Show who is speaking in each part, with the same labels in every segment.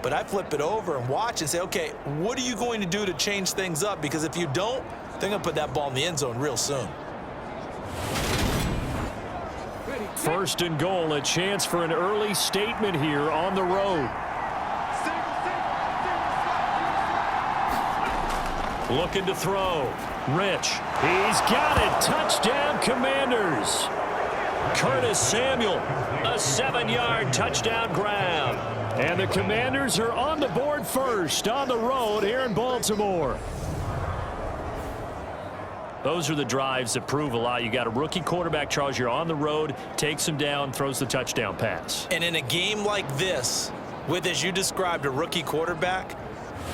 Speaker 1: But I flip it over and watch and say, okay, what are you going to do to change things up? Because if you don't, they're going to put that ball in the end zone real soon.
Speaker 2: First and goal, a chance for an early statement here on the road. Looking to throw. Rich. He's got it. Touchdown, Commanders. Curtis Samuel, a 7-yard touchdown grab. And the Commanders are on the board first on the road here in Baltimore. Those are the drives that prove a lot. You got a rookie quarterback, Charles. You're on the road, takes him down, throws the touchdown pass.
Speaker 1: And in a game like this, with, as you described, a rookie quarterback,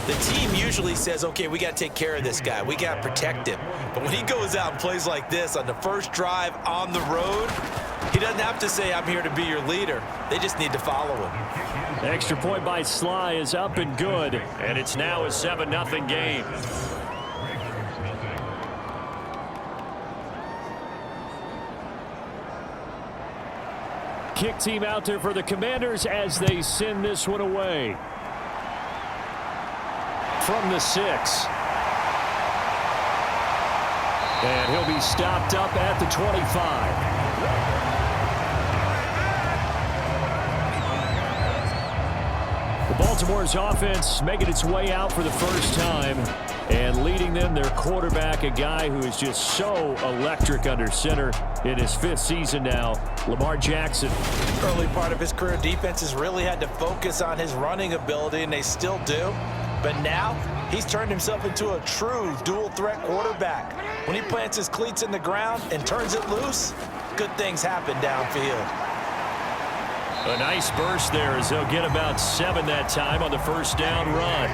Speaker 1: the team usually says, okay, we got to take care of this guy. We got to protect him. But when he goes out and plays like this on the first drive on the road, he doesn't have to say, I'm here to be your leader. They just need to follow him.
Speaker 2: Extra point by Sly is up and good, and it's now a 7-0 game. Kick team out there for the Commanders as they send this one away. From the 6. And he'll be stopped up at the 25. Baltimore's offense making its way out for the first time, and leading them, their quarterback, a guy who is just so electric under center in his 5th season now, Lamar Jackson.
Speaker 1: Early part of his career, defenses really had to focus on his running ability, and they still do. But now he's turned himself into a true dual-threat quarterback. When he plants his cleats in the ground and turns it loose, good things happen downfield.
Speaker 2: A nice burst there as they'll get about 7 that time on the first down run.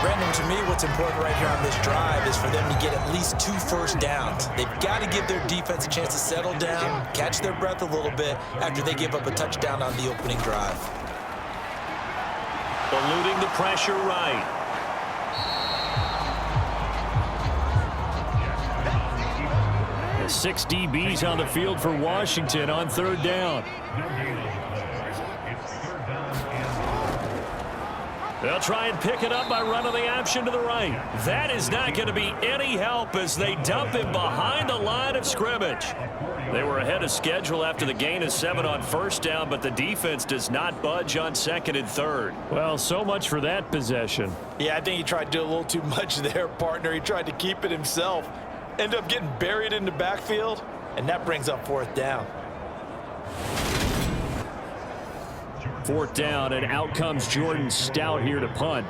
Speaker 1: Brandon, to me, what's important right here on this drive is for them to get at least 2 first downs. They've got to give their defense a chance to settle down, catch their breath a little bit after they give up a touchdown on the opening drive.
Speaker 2: Eluding the pressure right. The 6 DBs on the field for Washington on 3rd down. They'll try and pick it up by running the option to the right. That is not going to be any help as they dump him behind the line of scrimmage. They were ahead of schedule after the gain of 7 on first down, but the defense does not budge on 2nd and 3rd. Well, so much for that possession.
Speaker 1: Yeah, I think he tried to do a little too much there, partner. He tried to keep it himself. Ended up getting buried in the backfield, and that brings up 4th down.
Speaker 2: 4th down, and out comes Jordan Stout here to punt.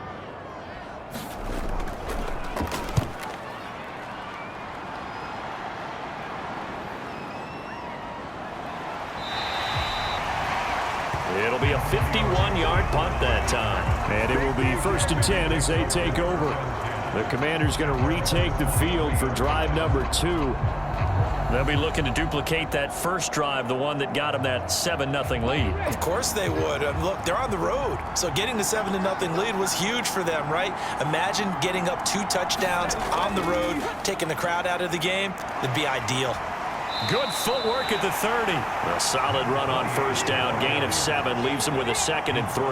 Speaker 2: It'll be a 51-yard punt that time. And it will be 1st and 10 as they take over. The Commanders going to retake the field for drive number 2. They'll be looking to duplicate that first drive, the one that got them that 7-0 lead.
Speaker 1: Of course they would. Look, they're on the road, so getting the 7-0 lead was huge for them, right? Imagine getting up 2 touchdowns on the road, taking the crowd out of the game. It'd be ideal.
Speaker 2: Good footwork at the 30. A solid run on first down. Gain of 7 leaves them with a 2nd and 3.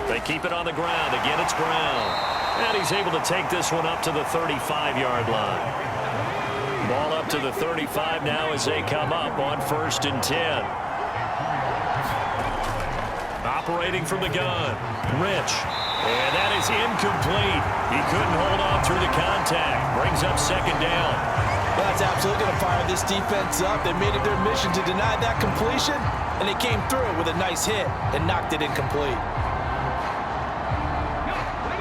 Speaker 2: They keep it on the ground. Again, it's Brown. And he's able to take this one up to the 35-yard line. Ball up to the 35 now as they come up on 1st and 10. Operating from the gun. Rich. And that is incomplete. He couldn't hold on through the contact. Brings up 2nd down.
Speaker 1: Well, that's absolutely going to fire this defense up. They made it their mission to deny that completion, and they came through it with a nice hit and knocked it incomplete.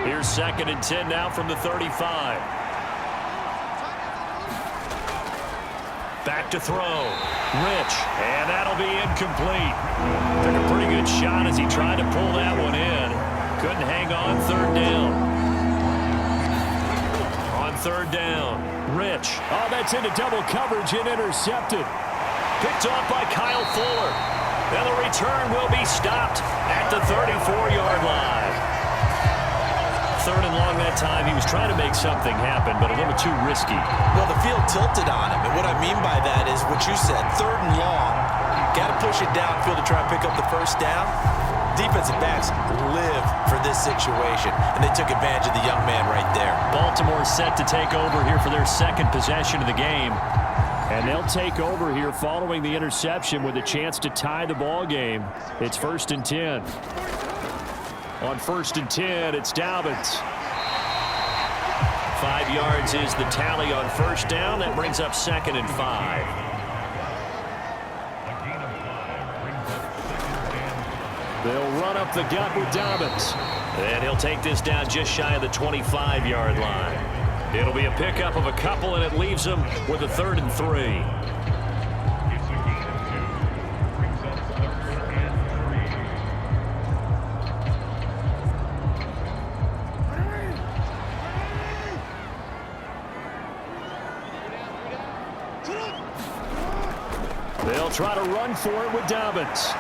Speaker 2: Here's 2nd and 10 now from the 35. Back to throw. Rich. And that'll be incomplete. Took a pretty good shot as he tried to pull that one in. Couldn't hang on 3rd down. On 3rd down. Rich. Oh, that's into double coverage and intercepted. Picked off by Kyle Fuller. And the return will be stopped at the 34-yard line. 3rd and long that time. He was trying to make something happen, but a little too risky.
Speaker 1: Well, the field tilted on him, and what I mean by that is what you said, 3rd and long. Got to push it downfield to try and pick up the first down. Defensive backs live for this situation, and they took advantage of the young man right there.
Speaker 2: Baltimore set to take over here for their 2nd possession of the game. And they'll take over here following the interception with a chance to tie the ball game. It's 1st and 10. On 1st and 10, it's Dobbins. 5 yards is the tally on 1st down. That brings up 2nd and 5. They'll run up the gut with Dobbins. And he'll take this down just shy of the 25-yard line. It'll be a pickup of a couple, and it leaves them with a 3rd and 3. They'll try to run for it with Dobbins.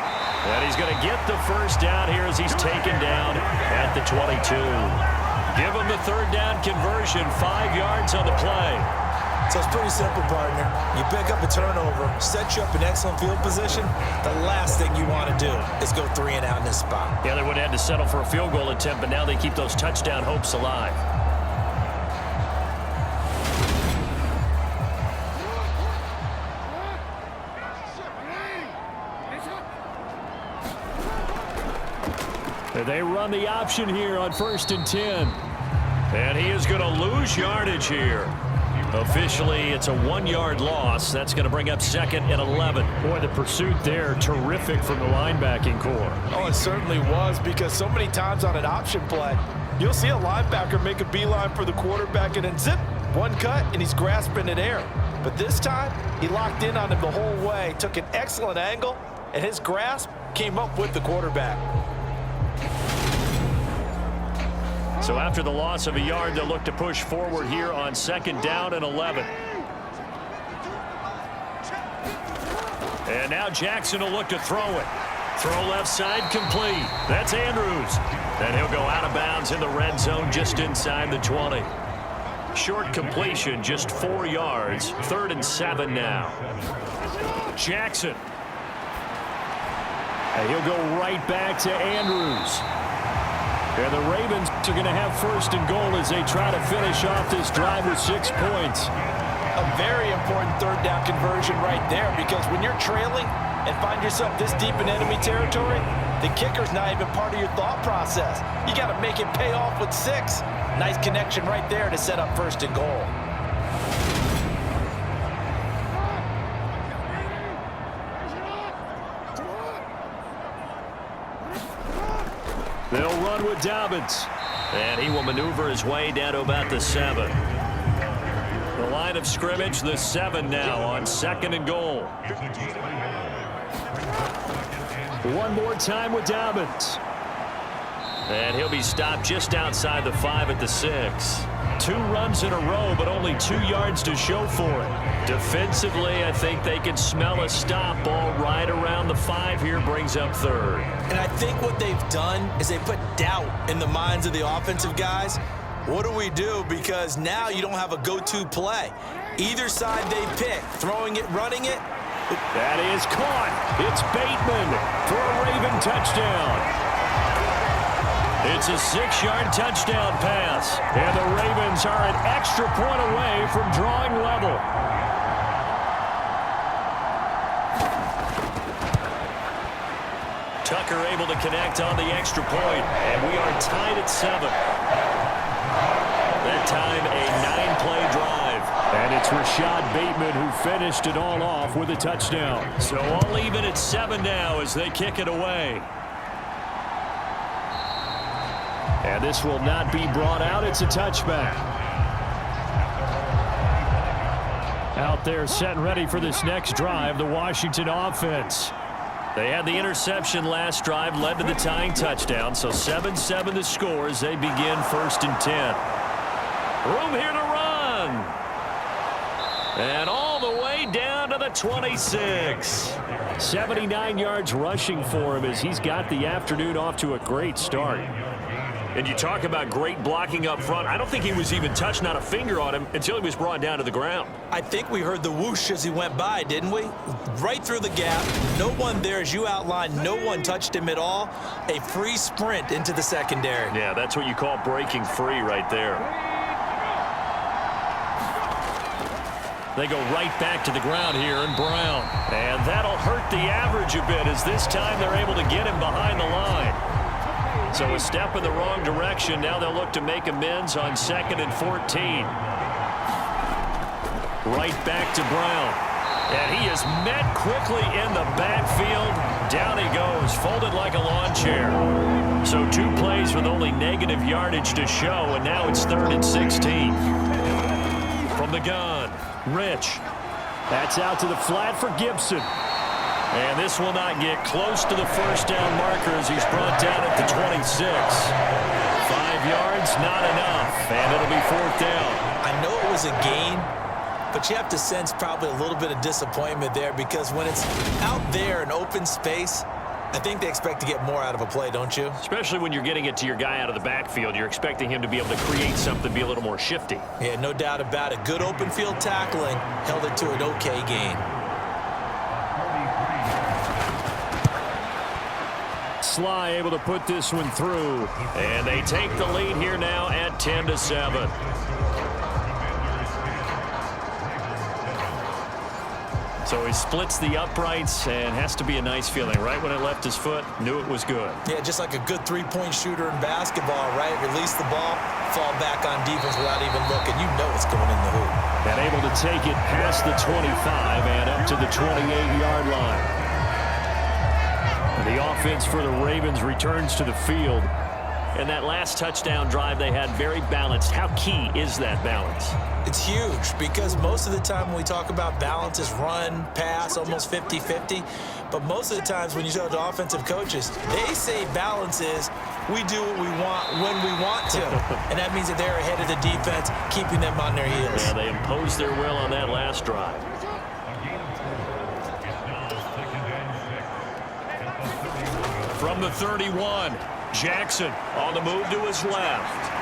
Speaker 2: And he's going to get the first down here as he's taken down at the 22. Give him the 3rd down conversion, 5 yards on the play.
Speaker 1: So it's pretty simple, partner. You pick up a turnover, set you up in excellent field position. The last thing you want to do is go 3 and out in this spot.
Speaker 2: Yeah, they would have had to settle for a field goal attempt, but now they keep those touchdown hopes alive. They run the option here on 1st and 10. And he is going to lose yardage here. Officially, it's a 1-yard loss. That's going to bring up 2nd and 11. Boy, the pursuit there, terrific from the linebacking core.
Speaker 1: Oh, it certainly was, because so many times on an option play, you'll see a linebacker make a beeline for the quarterback and then zip, one cut, and he's grasping at air. But this time, he locked in on him the whole way, took an excellent angle, and his grasp came up with the quarterback.
Speaker 2: So after the loss of a yard, they'll look to push forward here on 2nd down and 11. And now Jackson will look to throw it. Throw left side complete. That's Andrews. And he'll go out of bounds in the red zone just inside the 20. Short completion, just 4 yards. 3rd and 7 now. Jackson. And he'll go right back to Andrews. And the Ravens are going to have 1st and goal as they try to finish off this drive with 6 points.
Speaker 1: A very important 3rd down conversion right there, because when you're trailing and find yourself this deep in enemy territory, the kicker's not even part of your thought process. You got to make it pay off with 6. Nice connection right there to set up 1st and goal.
Speaker 2: They'll run with Dobbins. And he will maneuver his way down to about the 7. The line of scrimmage, the 7 now on 2nd and goal. One more time with Dobbins. And he'll be stopped just outside the 5 at the 6. 2 runs in a row, but only 2 yards to show for it. Defensively, I think they can smell a stop. Ball right around the 5 here, brings up 3rd.
Speaker 1: And I think what they've done is they put doubt in the minds of the offensive guys. What do we do? Because now you don't have a go-to play. Either side they pick, throwing it, running it.
Speaker 2: That is caught. It's Bateman for a Raven touchdown. It's a 6-yard touchdown pass. And the Ravens are an extra point away from drawing level. Tucker able to connect on the extra point, and we are tied at 7. That time, a 9-play drive. And it's Rashad Bateman who finished it all off with a touchdown. So all even at 7 now as they kick it away. And this will not be brought out. It's a touchback. Out there set and ready for this next drive, the Washington offense. They had the interception last drive, led to the tying touchdown. So 7-7 the score as they begin 1st and 10. Room here to run. And all the way down to the 26. 79 yards rushing for him as he's got the afternoon off to a great start. And you talk about great blocking up front. I don't think he was even touched, not a finger on him, until he was brought down to the ground.
Speaker 1: I think we heard the whoosh as he went by, didn't we? Right through the gap. No one there, as you outlined. No one touched him at all. A free sprint into the secondary.
Speaker 2: Yeah, that's what you call breaking free right there. They go right back to the ground here in Brown. And that'll hurt the average a bit, as this time they're able to get him behind the line. So a step in the wrong direction. Now they'll look to make amends on 2nd and 14. Right back to Brown. And he is met quickly in the backfield. Down he goes, folded like a lawn chair. So 2 plays with only negative yardage to show, and now it's 3rd and 16. From the gun, Rich. That's out to the flat for Gibson. And this will not get close to the first down marker as he's brought down at the 26. 5 yards, not enough, and it'll be 4th down.
Speaker 1: I know it was a gain, but you have to sense probably a little bit of disappointment there, because when it's out there in open space, I think they expect to get more out of a play, don't you?
Speaker 2: Especially when you're getting it to your guy out of the backfield. You're expecting him to be able to create something, be a little more shifty.
Speaker 1: Yeah, no doubt about it. Good open field tackling held it to an okay gain.
Speaker 2: Sly able to put this one through. And they take the lead here now at 10-7. So he splits the uprights, and has to be a nice feeling. Right when it left his foot, knew it was good.
Speaker 1: Yeah, just like a good three-point shooter in basketball, right? Release the ball, fall back on defense without even looking. You know it's going in the hoop.
Speaker 2: And able to take it past the 25 and up to the 28-yard line. The offense for the Ravens returns to the field. And that last touchdown drive they had, very balanced. How key is that balance?
Speaker 1: It's huge, because most of the time when we talk about balance is run, pass, almost 50-50. But most of the times when you talk to offensive coaches, they say balance is we do what we want when we want to. And that means that they're ahead of the defense, keeping them on their heels.
Speaker 2: Yeah, they imposed their will on that last drive. From the 31, Jackson on the move to his left.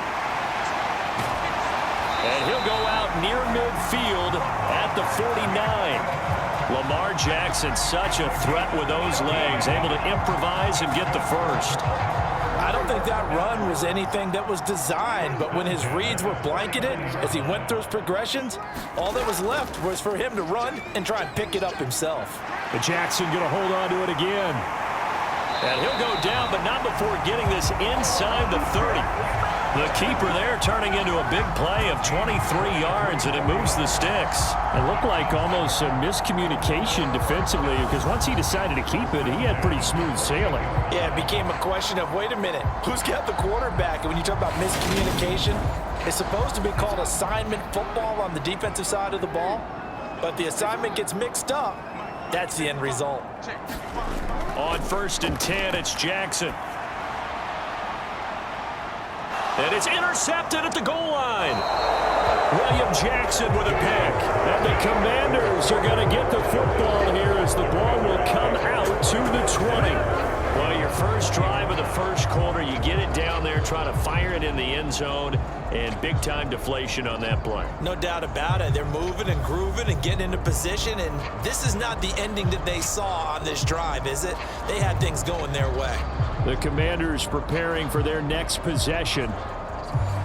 Speaker 2: And he'll go out near midfield at the 49. Lamar Jackson, such a threat with those legs, able to improvise and get the first.
Speaker 1: I don't think that run was anything that was designed, but when his reads were blanketed as he went through his progressions, all that was left was for him to run and try and pick it up himself.
Speaker 2: But Jackson going to hold on to it again. And he'll go down, but not before getting this inside the 30. The keeper there turning into a big play of 23 yards, and it moves the sticks.
Speaker 3: It looked like almost some miscommunication defensively, because once he decided to keep it, he had pretty smooth sailing.
Speaker 1: Yeah, it became a question of, wait a minute, who's got the quarterback? And when you talk about miscommunication, it's supposed to be called assignment football on the defensive side of the ball, but the assignment gets mixed up. That's the end result.
Speaker 2: On 1st and 10, it's Jackson. And it's intercepted at the goal line. William Jackson with a pick. And the Commanders are going to get the football here as the ball will come out to the 20. Well, your first drive of the first quarter, you get it down there, try to fire it in the end zone, and big-time deflation on that play.
Speaker 1: No doubt about it. They're moving and grooving and getting into position, and this is not the ending that they saw on this drive, is it? They had things going their way.
Speaker 2: The Commanders preparing for their next possession.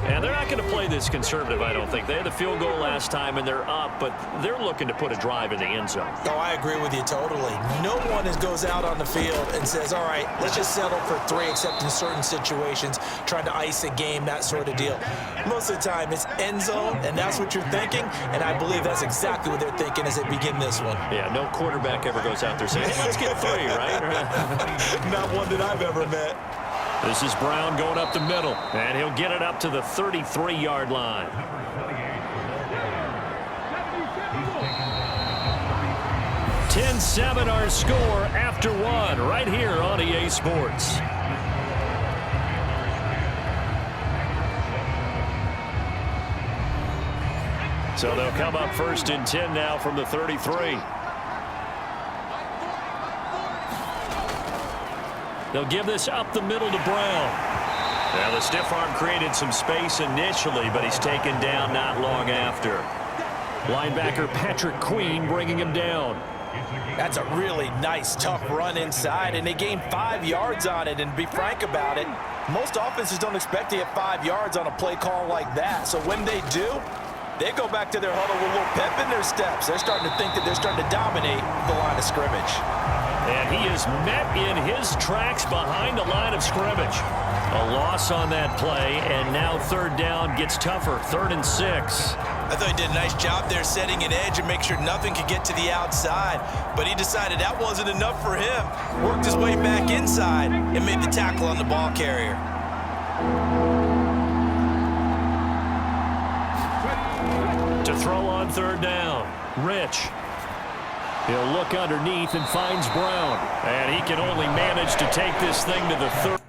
Speaker 2: And they're not going to play this conservative, I don't think. They had the field goal last time, and they're up, but they're looking to put a drive in the end zone.
Speaker 1: Oh, I agree with you totally. No one goes out on the field and says, all right, let's just settle for 3, except in certain situations, trying to ice a game, that sort of deal. Most of the time, it's end zone, and that's what you're thinking, and I believe that's exactly what they're thinking as they begin this one.
Speaker 2: Yeah, no quarterback ever goes out there saying, hey, let's get 3, right?
Speaker 1: Not one that I've ever met.
Speaker 2: This is Brown going up the middle, and he'll get it up to the 33-yard line. (10-7) our score after 1 right here on EA Sports. So they'll come up 1st and 10 now from the 33. They'll give this up the middle to Brown. Well, the stiff arm created some space initially, but he's taken down not long after. Linebacker Patrick Queen bringing him down.
Speaker 1: That's a really nice, tough run inside, and they gained 5 yards on it. And to be frank about it, most offenses don't expect to get 5 yards on a play call like that. So when they do, they go back to their huddle with a little pep in their steps. They're starting to think that they're starting to dominate the line of scrimmage.
Speaker 2: And he is met in his tracks behind the line of scrimmage. A loss on that play, and now third down gets tougher, 3rd and 6.
Speaker 1: I thought he did a nice job there setting an edge and make sure nothing could get to the outside. But he decided that wasn't enough for him. Worked his way back inside and made the tackle on the ball carrier.
Speaker 2: To throw on third down, Rich. He'll look underneath and finds Brown. And he can only manage to take this thing to the 30.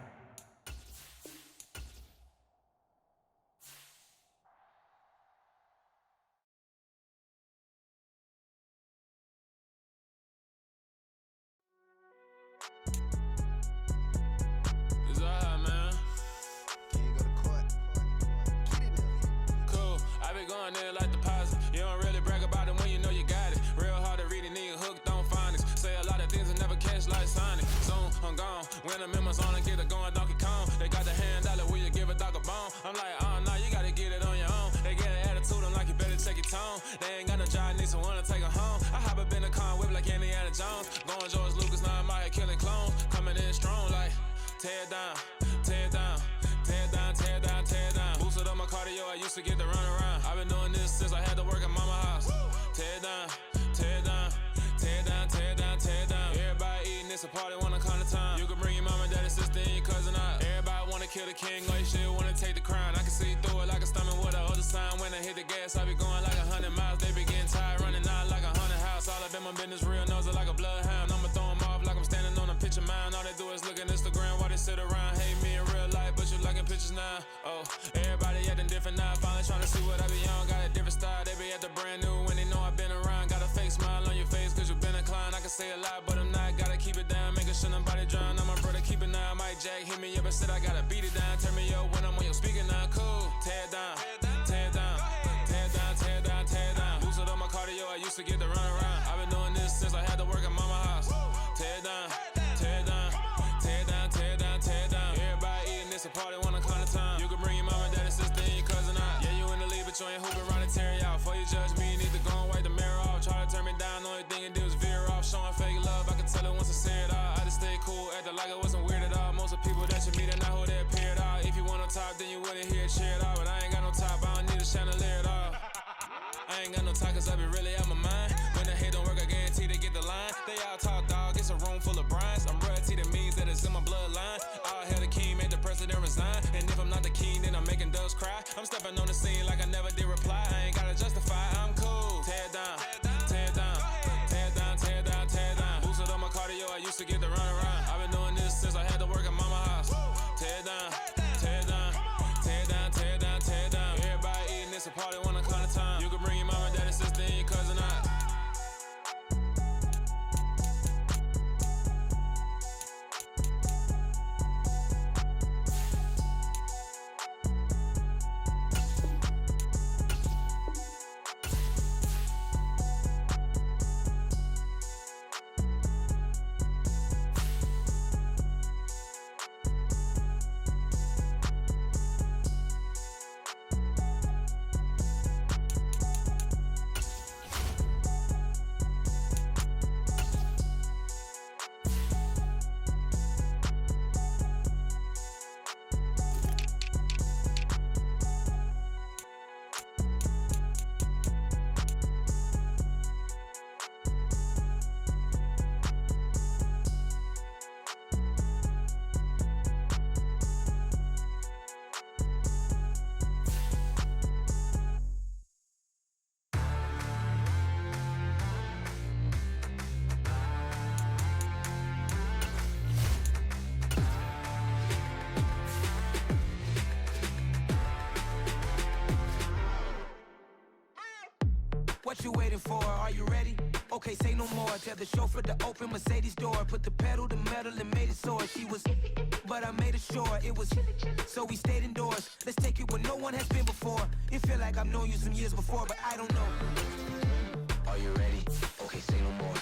Speaker 4: Kill the king, like shit, wanna take the crown. I can see through it like a stomach with a other sign. When I hit the gas, I be going like 100 miles. They be getting tired, running out like 100 house. All up in my business, real nose like a bloodhound. I'ma throw them off like I'm standing on a picture mound. All they do is look at Instagram while they sit around. Hate me in real life, but you liking pictures now. Oh, everybody acting different now. Finally trying to see what I be on. Got a different style, they be at the brand new when they know I've been around. Got a fake smile on your face cause you been inclined. I can say a lot, but I'm not. Gotta keep it down, making sure nobody drown. I'm my brother, keep it now. Mike Jack hit me up and said I gotta beat it down. Turn me up when I'm on your speaker now. Cool, tear down, tear down, tear down, tear down, tear down. Boosted up my cardio, I used to get to run around. I've been doing this since I had to work at mama house. Tear down, tear down, tear down, tear down, tear down. Everybody eating this a party, wanna climb the time. You can bring your mama, daddy, sister, and your cousin out. Yeah, you in the lead, but you ain't hooping around and tear out. Before you judge me, you need to go and wipe the mirror off. Try to turn me down, only thing you do is veer off. Showing fake love, I can tell it once I say it all. I just stay cool, acting like it wasn't weird at all. Most of the people that you meet are not who they appear at all. If you want on top, then you wouldn't hear it cheer at all. But I ain't got no top, I don't need a chandelier at all. I ain't got no talk cause I be really out my mind. When the hate don't work, I guarantee they get the line. They all talk dog, it's a room full of brinds. I'm royalty, that means that it's in my bloodline. All hell the king, made the president resign. And if I'm not the king, then I'm making doves cry. I'm stepping on the scene like I never did reply. I ain't gotta justify, I'm cool. Tear down, tear down, tear down, tear down, tear down. Boosted up my cardio, I used to get to run around. I've been doing this since I had to work at mama house. Tear down, tear down, tear down, tear down, tear down. Everybody eating this a party, wanna climb the time. You can bring your mama, daddy, sister, and your cousin out.
Speaker 5: What you waiting for? Are you ready? Okay, say no more. Tell the chauffeur to open Mercedes door. Put the pedal to metal and made it soar. She was, but I made it sure it was. So we stayed indoors. Let's take it where no one has been before. It feel like I've known you some years before, but I don't know. Are you ready? Okay, say no more.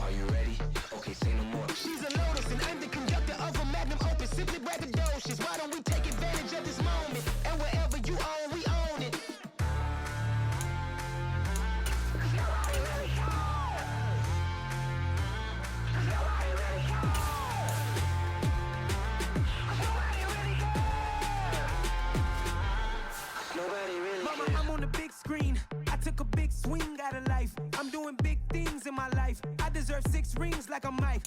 Speaker 5: Are you ready? Okay, say no more. She's a Lotus and I'm the conductor of a magnum opus. Simply braggadocious. Why don't we take advantage of this moment? And wherever you own, we own it. Mama, I'm on the big screen. I took a big swing out of life. I'm doing big things in my life. I deserve 6 rings like I'm Mike.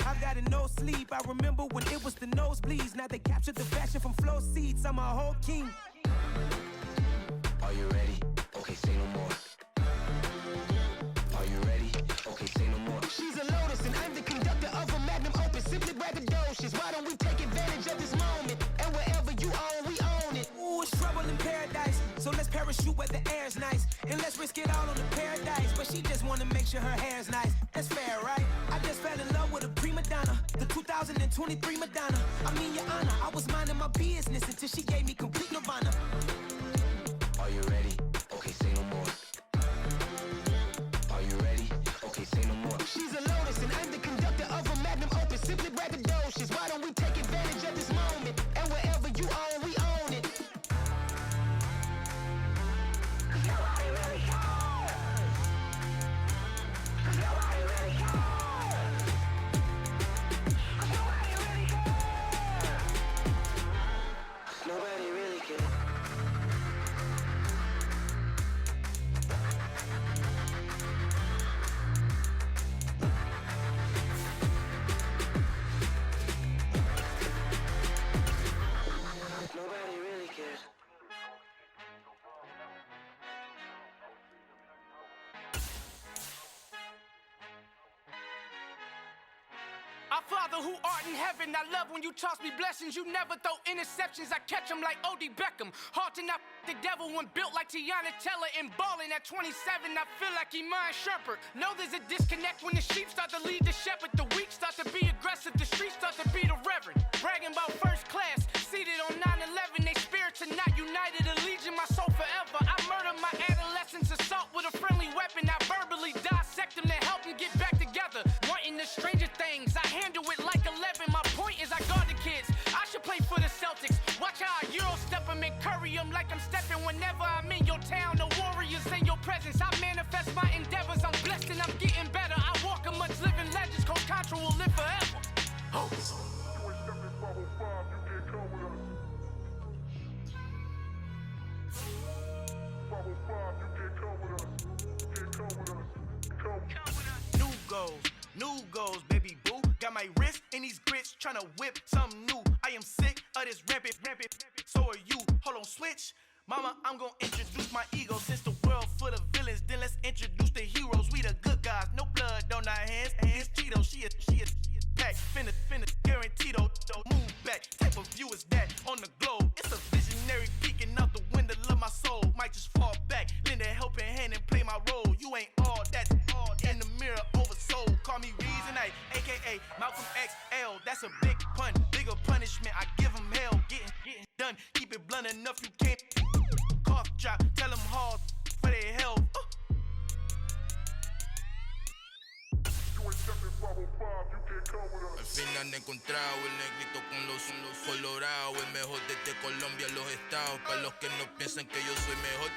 Speaker 5: I've got no sleep. I remember when it was the nosebleeds. Now they captured the fashion from flow seats. I'm a whole king. Are you ready? Okay, say no more. Are you ready? Okay, say no more. She's a Lotus and I'm the conductor of a magnum opus. Simply braggadocious. Why don't we take advantage of this moment? And wherever you own, we own it. Ooh, it's trouble in paradise. So let's parachute where the air's nice. And let's risk it all on the paradise. But she just wanna make sure her hair's nice. That's fair, right? I just fell in love with a prima donna. The 2023 Madonna. I mean, your honor, I was minding my business until she gave me complete nirvana. Are you ready? Okay, say no more. Are you ready? Okay, say no more. She's a Lotus and I'm the conductor of a magnum opus. Simply braggadocious. Why don't we take advantage of this moment? And wherever you own, we own it. Nobody really cares. Nobody really cares. Nobody really cares. Nobody really cares. Nobody really cares.
Speaker 6: Our Father who art in heaven, I love when you toss me blessings. You never throw interceptions, I catch them like O.D. Beckham. Hard to knock the devil when built like Tiana Teller. And ballin' at 27, I feel like Iman Shumpert. Know there's a disconnect when the sheep start to lead the shepherd. The weak start to be aggressive, the streets start to be the reverend. Bragging about first class, seated on 9/11. They spirits are not united, a legion, my soul forever. I murder my adolescence, assault with a friendly weapon. I verbally dissect them to help them get back together. Wanting the stranger things, I handle it like 11. My point is I guard the kids. I should play for the Celtics. Watch how I Euro step them and curry them like I'm stepping whenever I'm in your town. The Warriors in your presence. I manifest my endeavors. I'm blessed and I'm getting better. I walk amongst living legends. Coach Contra will live forever. Oh. New goals, baby boo. Got my wrist in these grits, tryna whip something new. I am sick of this rampant. So are you. Hold on, switch. Mama, I'm gonna introduce my ego. Since the world full of villains, then let's introduce the heroes. We the good guys, no blood on our hands. It's Cheeto, she a pack. Finna, guaranteed, move back. Type of view is that on the globe? It's a visionary peeking out the window of my soul. Might just fall back, lend a helping hand and play my role. You ain't all that, all in the mirror oversold. Call me Reasonite, aka Malcolm XL. That's a big pun, bigger punishment. I give him hell, getting done. Keep it blunt enough, you can't cough drop. Tell them hard for their health.
Speaker 7: Al fin han encontrado el negrito con los colorados, el mejor desde Colombia, los estados. Para los que no piensan que yo soy mejor,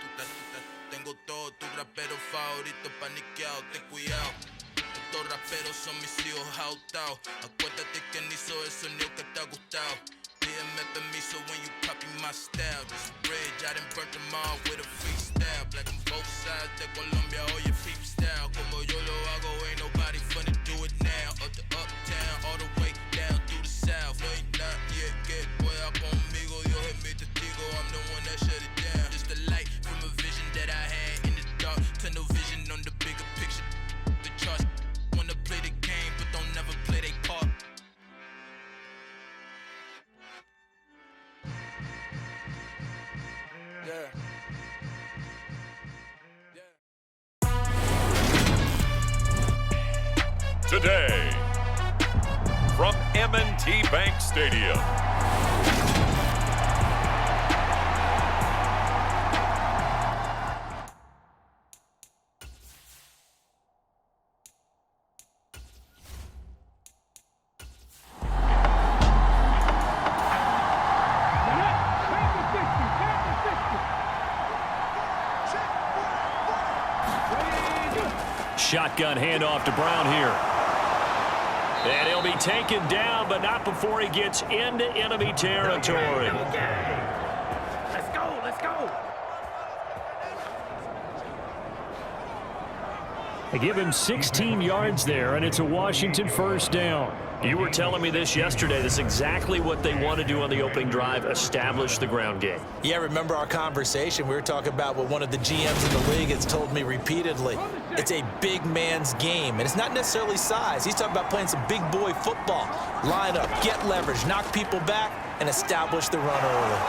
Speaker 7: tengo todos tus raperos favoritos paniqueados, ten cuidado. Estos raperos son mis hijos adoptados. Acuérdate que ni hizo el sonido que te ha gustado. Pídeme permiso when you copy my style. This bridge, I done burnt them all with a freestyle. Black on both sides de Colombia, oye, peep style. Como yo lo hago, ain't nobody funny do it now. Up to uptown, all the way down through the south. No hay nadie que pueda conmigo. Dios es mi testigo, I'm the one that shut it down. Just a light from a vision that I had in the dark. Tunnel vision on the bigger picture. The charts wanna play the game, but don't never play their part.
Speaker 6: Yeah.
Speaker 8: today from M&T Bank Stadium.
Speaker 2: Shotgun handoff to Brown here. And he'll be taken down, but not before he gets into enemy territory.
Speaker 9: Let's go, let's go.
Speaker 3: They give him 16 yards there, and it's a Washington first down.
Speaker 2: You were telling me this yesterday. This is exactly what they want to do on the opening drive, establish the ground game.
Speaker 1: Yeah, remember our conversation? We were talking about what one of the GMs in the league has told me repeatedly. It's a big man's game, and it's not necessarily size. He's talking about playing some big boy football. Line up, get leverage, knock people back, and establish the run early.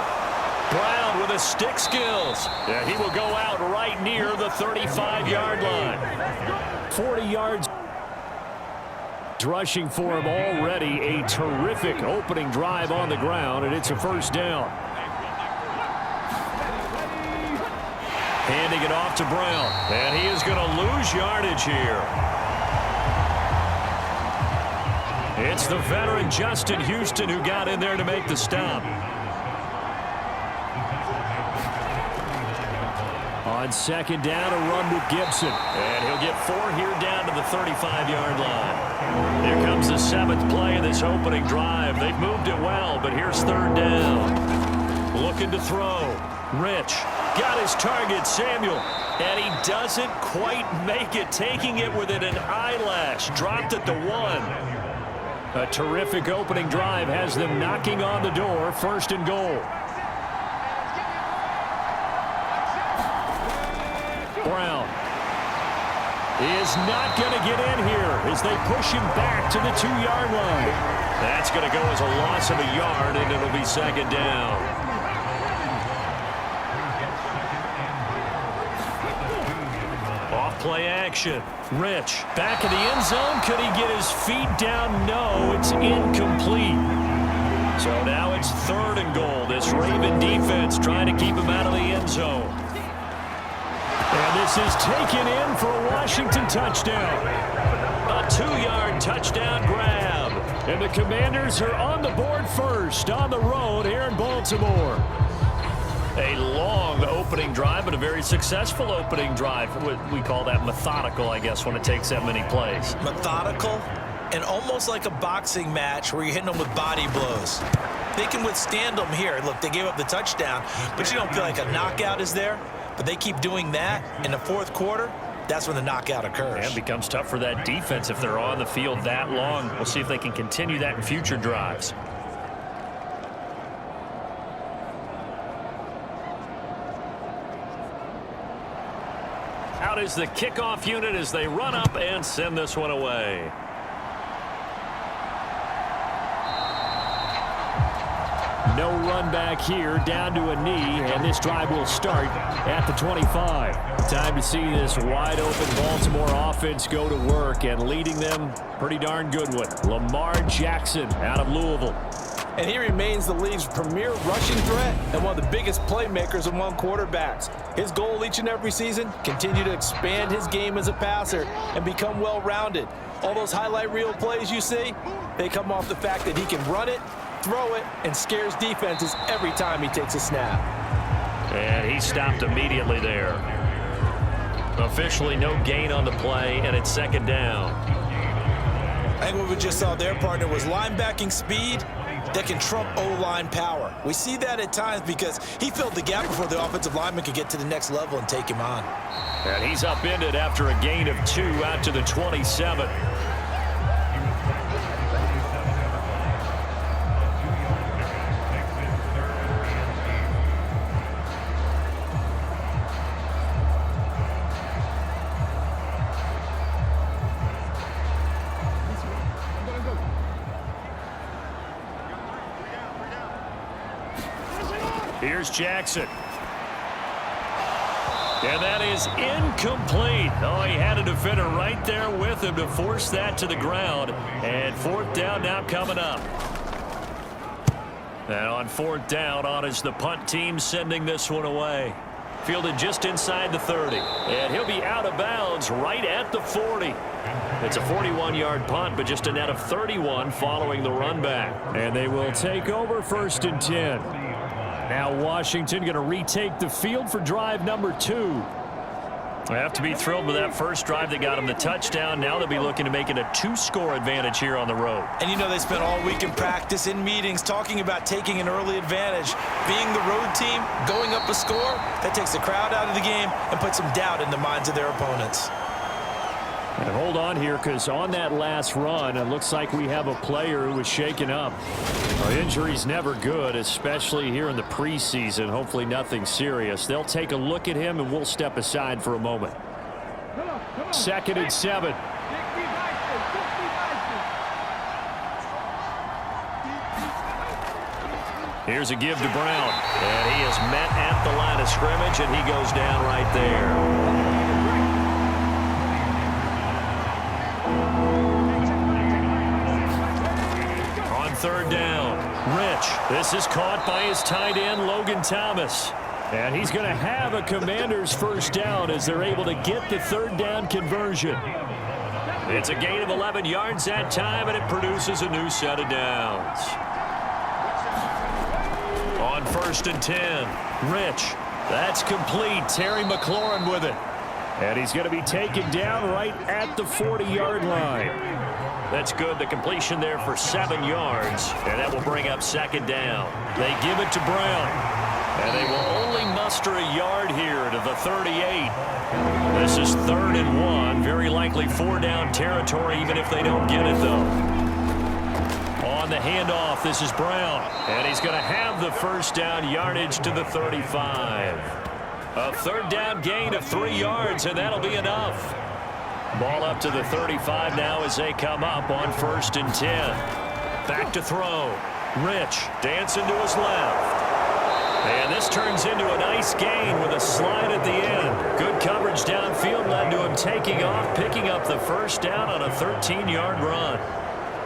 Speaker 2: Brown with his stick skills. Yeah, he will go out right near the 35-yard line.
Speaker 3: 40 yards. Rushing for him already. A terrific opening drive on the ground, and it's a first down.
Speaker 2: Handing it off to Brown, and he is going to lose yardage here. It's the veteran Justin Houston who got in there to make the stop.
Speaker 3: On second down, a run with Gibson.
Speaker 2: And he'll get 4 here down to the 35-yard line. Here comes the 7th play of this opening drive. They've moved it well, but here's 3rd down. Looking to throw. Rich got his target, Samuel. And he doesn't quite make it, taking it within an eyelash. Dropped at the 1.
Speaker 3: A terrific opening drive has them knocking on the door. 1st and goal. Brown is not going to get in here as they push him back to the 2-yard line.
Speaker 2: That's going to go as a loss of a yard, and it'll be 2nd down. Off play action. Rich back in the end zone. Could he get his feet down? No, it's incomplete. So now it's 3rd and goal. This Raven defense trying to keep him out of the end zone.
Speaker 3: And this is taken in for a Washington touchdown.
Speaker 2: A 2-yard touchdown grab.
Speaker 3: And the Commanders are on the board first on the road here in Baltimore.
Speaker 2: A long opening drive, but a very successful opening drive. We call that methodical, I guess, when it takes that many plays.
Speaker 1: Methodical and almost like a boxing match where you're hitting them with body blows. They can withstand them here. Look, they gave up the touchdown, but you don't feel like a knockout is there. But they keep doing that in the 4th quarter. That's when the knockout occurs.
Speaker 2: And it becomes tough for that defense if they're on the field that long. We'll see if they can continue that in future drives. Out is the kickoff unit as they run up and send this one away.
Speaker 3: No run back here, down to a knee, and this drive will start at the 25. Time to see this wide-open Baltimore offense go to work, and leading them, pretty darn good one. Lamar Jackson out of Louisville.
Speaker 10: And he remains the league's premier rushing threat and one of the biggest playmakers among quarterbacks. His goal each and every season, continue to expand his game as a passer and become well-rounded. All those highlight reel plays you see, they come off the fact that he can run it, throw it, and scares defenses every time he takes a snap.
Speaker 2: And he stopped immediately there. Officially no gain on the play, and it's 2nd down.
Speaker 1: I think what we just saw there, partner, was linebacking speed that can trump O-line power. We see that at times because he filled the gap before the offensive lineman could get to the next level and take him on.
Speaker 2: And he's upended after a gain of 2 out to the 27. Here's Jackson. And that is incomplete. Oh, he had a defender right there with him to force that to the ground. And 4th down now coming up. And on 4th down, on is the punt team sending this one away. Fielded just inside the 30. And he'll be out of bounds right at the 40. It's a 41-yard punt, but just a net of 31 following the run back. And they will take over 1st and 10. Now Washington going to retake the field for drive number 2. They have to be thrilled with that first drive that got them the touchdown. Now they'll be looking to make it a 2-score advantage here on the road.
Speaker 1: And you know they spent all week in practice, in meetings, talking about taking an early advantage. Being the road team, going up a score, that takes the crowd out of the game and puts some doubt in the minds of their opponents.
Speaker 3: And hold on here, because on that last run, it looks like we have a player who was shaken up. Well, injury's never good, especially here in the preseason. Hopefully nothing serious. They'll take a look at him, and we'll step aside for a moment. 2nd and 7. Here's a give to Brown. And he is met at the line of scrimmage, and he goes down right there. On 3rd down, Rich. This is caught by his tight end, Logan Thomas. And he's going to have a Commanders 1st down as they're able to get the 3rd down conversion. It's a gain of 11 yards that time, and it produces a new set of downs. On 1st and 10, Rich. That's complete. Terry McLaurin with it. And he's going to be taken down right at the 40-yard line. That's good. The completion there for 7 yards. And that will bring up 2nd down. They give it to Brown. And they will only muster a yard here to the 38. This is 3rd and 1. Very likely 4-down territory, even if they don't get it, though. On the handoff, this is Brown. And he's going to have the 1st down yardage to the 35. A 3rd down gain of 3 yards, and that'll be enough. Ball up to the 35 now as they come up on 1st and 10. Back to throw. Rich dancing to his left. And this turns into a nice gain with a slide at the end. Good coverage downfield led to him taking off, picking up the 1st down on a 13-yard run.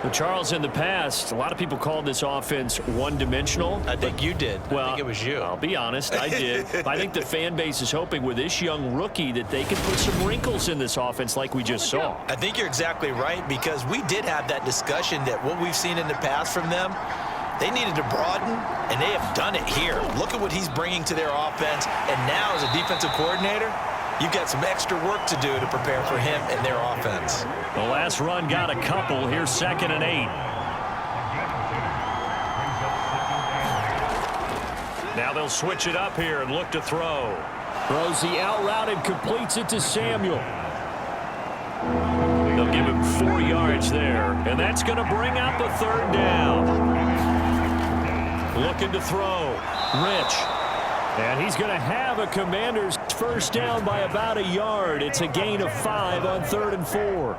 Speaker 3: Well, Charles, in the past, a lot of people called this offense one-dimensional.
Speaker 1: I think you did.
Speaker 3: Well,
Speaker 1: I think it was you.
Speaker 3: I'll be honest, I did. I think the fan base is hoping with this young rookie that they can put some wrinkles in this offense like we just saw.
Speaker 1: I think you're exactly right, because we did have that discussion that what we've seen in the past from them, they needed to broaden, and they have done it here. Look at what he's bringing to their offense, and now as a defensive coordinator, you've got some extra work to do to prepare for him and their offense.
Speaker 2: The last run got a couple. Here's 2nd and 8. Now they'll switch it up here and look to throw.
Speaker 3: Throws the out route and completes it to Samuel.
Speaker 2: They'll give him 4 yards there, and that's going to bring up a 3rd down. Looking to throw. Rich.
Speaker 3: And he's going to have a Commanders 1st down by about a yard. It's a gain of 5 on 3rd and 4.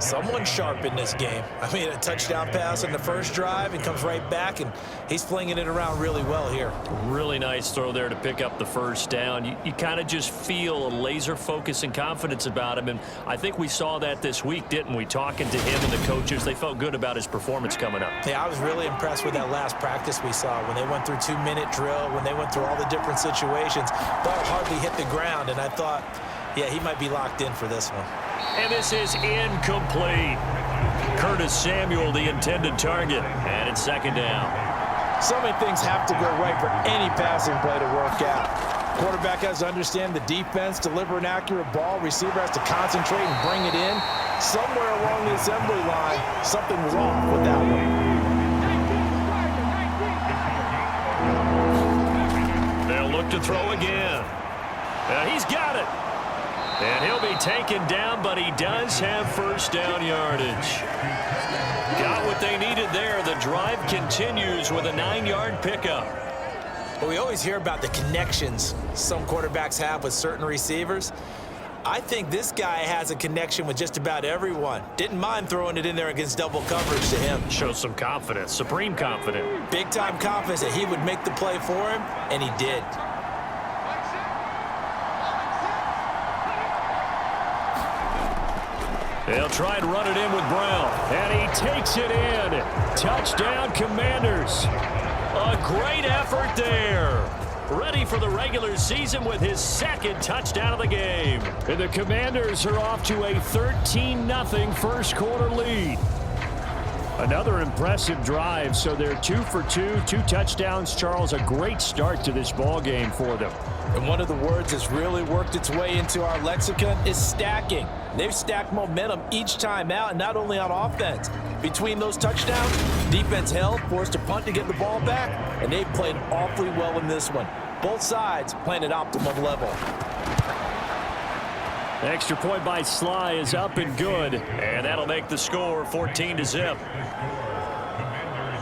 Speaker 1: Someone sharp in this game. I mean, a touchdown pass in the first drive and comes right back, and he's flinging it around really well here.
Speaker 2: Really nice throw there to pick up the 1st down. You kind of just feel a laser focus and confidence about him, and I think we saw that this week, didn't we? Talking to him and the coaches, they felt good about his performance coming up.
Speaker 1: Yeah, I was really impressed with that last practice we saw when they went through 2-minute drill, when they went through all the different situations. Ball hardly hit the ground, and I thought, yeah, he might be locked in for this one.
Speaker 2: And this is incomplete. Curtis Samuel, the intended target, and it's 2nd down.
Speaker 10: So many things have to go right for any passing play to work out. Quarterback has to understand the defense, deliver an accurate ball. Receiver has to concentrate and bring it in. Somewhere along the assembly line, something was off with that one.
Speaker 2: They'll look to throw again. And he's got it. And he'll be taken down, but he does have 1st down yardage. Got what they needed there. The drive continues with a 9-yard pickup.
Speaker 1: Well, we always hear about the connections some quarterbacks have with certain receivers. I think this guy has a connection with just about everyone. Didn't mind throwing it in there against double coverage to him.
Speaker 2: Shows some confidence, supreme confidence.
Speaker 1: Big-time confidence that he would make the play for him, and he did.
Speaker 3: They'll try and run it in with Brown. And he takes it in. Touchdown, Commanders. A great effort there. Ready for the regular season with his second touchdown of the game. And the Commanders are off to a 13-0 first quarter lead. Another impressive drive, so they're 2 for 2, 2 touchdowns. Charles, a great start to this ball game for them.
Speaker 10: And one of the words that's really worked its way into our lexicon is stacking. They've stacked momentum each time out, and not only on offense. Between those touchdowns, defense held, forced a punt to get the ball back, and they played awfully well in this one. Both sides playing at optimum level.
Speaker 3: Extra point by Sly is up and good, and that'll make the score 14-0.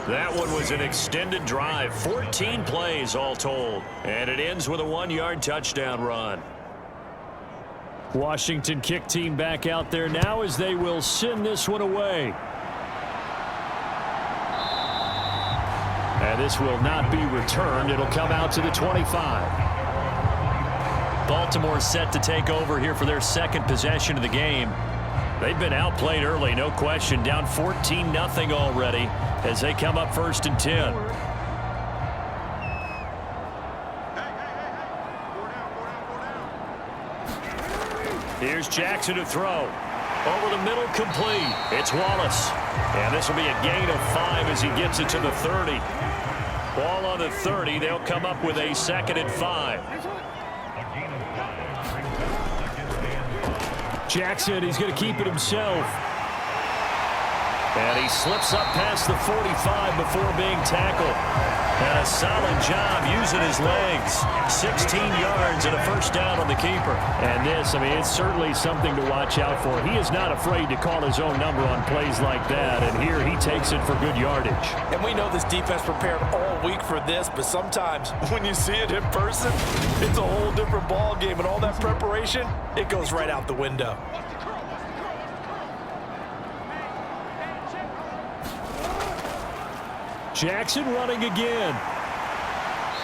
Speaker 3: That one was an extended drive, 14 plays all told, and it ends with a 1-yard touchdown run. Washington kick team back out there now as they will send this one away. And this will not be returned. It'll come out to the 25. Baltimore set to take over here for their second possession of the game. They've been outplayed early, no question. Down 14-0 already as they come up 1st and 10. Here's Jackson to throw. Over the middle, complete. It's Wallace. And this will be a gain of 5 as he gets it to the 30. Ball on the 30. They'll come up with a 2nd and 5. Jackson, he's going to keep it himself. And he slips up past the 45 before being tackled. And a solid job using his legs. 16 yards and a first down on the keeper. And this, I mean, it's certainly something to watch out for. He is not afraid to call his own number on plays like that. And here he takes it for good yardage.
Speaker 10: And we know this defense prepared all week for this, but sometimes when you see it in person, it's a whole different ball game. And all that preparation, it goes right out the window.
Speaker 3: Jackson running again.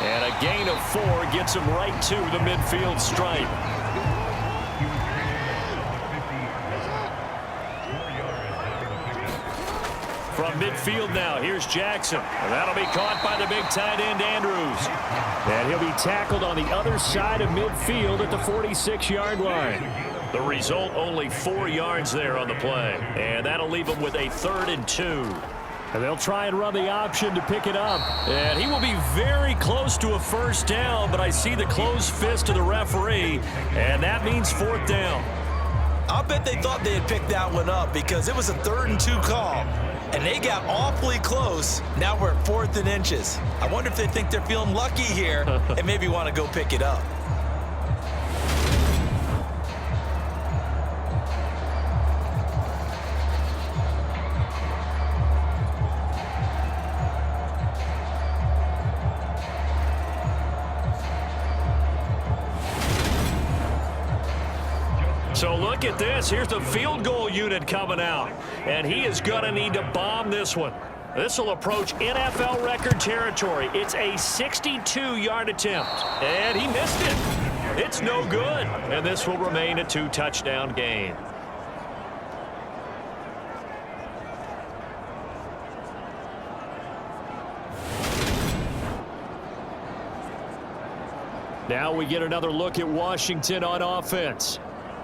Speaker 3: And a gain of 4 gets him right to the midfield stripe. From midfield now, here's Jackson. And that'll be caught by the big tight end, Andrews. And he'll be tackled on the other side of midfield at the 46-yard line. The result, only 4 yards there on the play. And that'll leave him with a 3rd and 2. And they'll try and run the option to pick it up. And he will be very close to a first down, but I see the closed fist of the referee, and that means 4th down.
Speaker 1: I'll bet they thought they had picked that one up because it was a 3rd and 2 call, and they got awfully close. Now we're at 4th and inches. I wonder if they think they're feeling lucky here and maybe want to go pick it up.
Speaker 3: So look at this. Here's the field goal unit coming out. And he is going to need to bomb this one. This will approach NFL record territory. It's a 62-yard attempt. And he missed it. It's no good. And this will remain a 2-touchdown game. Now we get another look at Washington on offense.